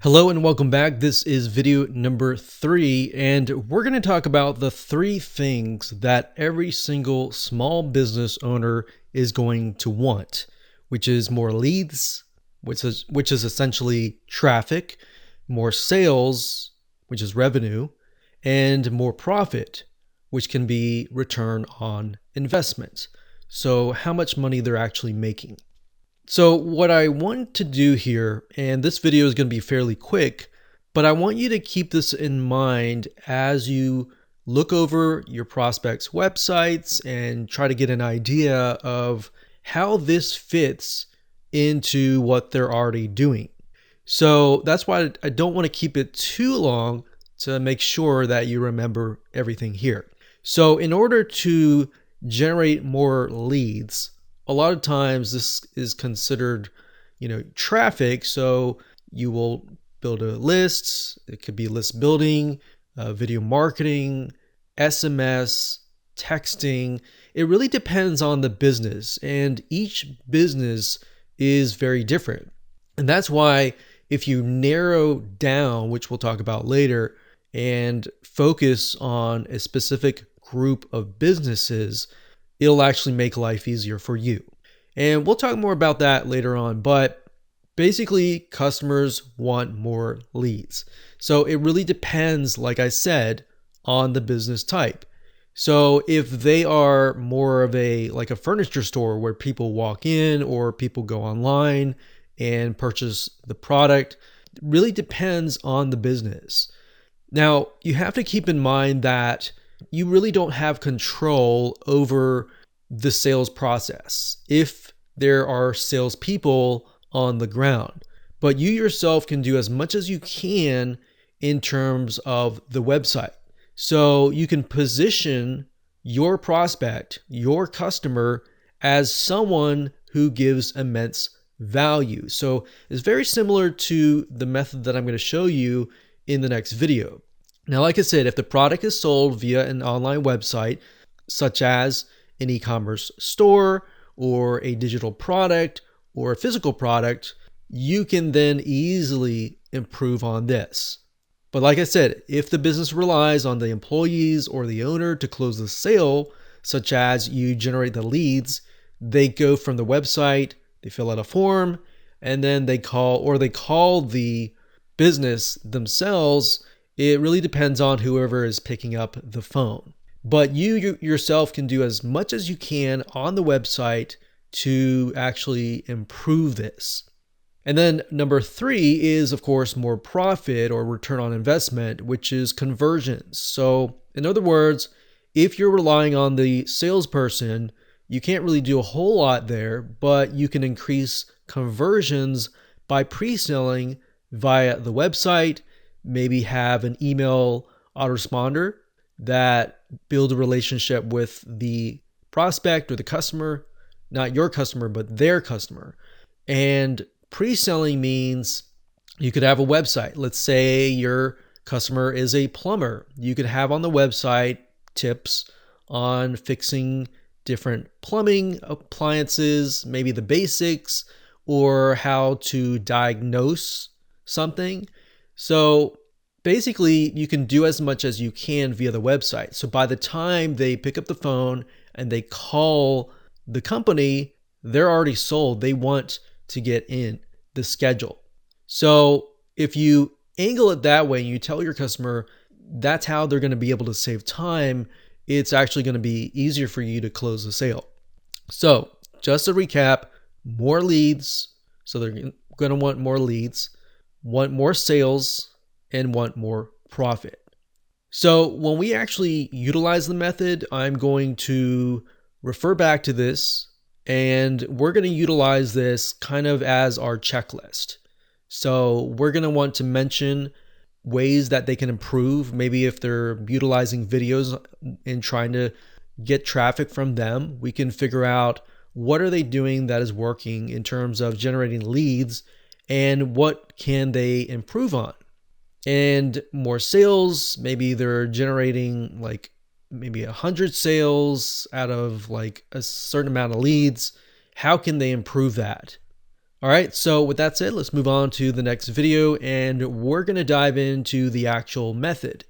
Hello and welcome back. This is video number 3, and we're going to talk about the 3 things that every single small business owner is going to want, which is more leads, which is essentially traffic, more sales, which is revenue, and more profit, which can be return on investment. So how much money they're actually making. So what I want to do here, and this video is going to be fairly quick, but I want you to keep this in mind as you look over your prospects' websites and try to get an idea of how this fits into what they're already doing. So that's why I don't want to keep it too long to make sure that you remember everything here. So in order to generate more leads, a lot of times this is considered, traffic. So you will build a list. It could be list building, video marketing, SMS, texting. It really depends on the business, and each business is very different. And that's why if you narrow down, which we'll talk about later, and focus on a specific group of businesses, it'll actually make life easier for you. And we'll talk more about that later on, but basically customers want more leads. So it really depends, like I said, on the business type. So if they are more of like a furniture store where people walk in or people go online and purchase the product, it really depends on the business. Now, you have to keep in mind that you really don't have control over the sales process if there are salespeople on the ground. But you yourself can do as much as you can in terms of the website. So you can position your prospect, your customer, as someone who gives immense value. So it's very similar to the method that I'm going to show you in the next video. Now, like I said, if the product is sold via an online website, such as an e-commerce store or a digital product or a physical product, you can then easily improve on this. But like I said, if the business relies on the employees or the owner to close the sale, such as you generate the leads, they go from the website, they fill out a form, and then they call the business themselves. It really depends on whoever is picking up the phone. But you yourself can do as much as you can on the website to actually improve this. And then number 3 is, of course, more profit or return on investment, which is conversions. So in other words, if you're relying on the salesperson, you can't really do a whole lot there, but you can increase conversions by pre-selling via the website, maybe have an email autoresponder that build a relationship with the prospect or the customer, not your customer, but their customer. And pre-selling means you could have a website. Let's say your customer is a plumber. You could have on the website tips on fixing different plumbing appliances, maybe the basics, or how to diagnose something. So basically, you can do as much as you can via the website. So by the time they pick up the phone and they call the company, they're already sold. They want to get in the schedule. So if you angle it that way and you tell your customer that's how they're going to be able to save time, it's actually going to be easier for you to close the sale. So just to recap, more leads. So they're going to want more leads, want more sales, and want more profit. So when we actually utilize the method, I'm going to refer back to this, and we're going to utilize this kind of as our checklist. So we're going to want to mention ways that they can improve. Maybe if they're utilizing videos and trying to get traffic from them, we can figure out what are they doing that is working in terms of generating leads and what can they improve on. And more sales, maybe they're generating like maybe 100 sales out of like a certain amount of leads. How can they improve that? All right, so with that said, let's move on to the next video, and we're going to dive into the actual method.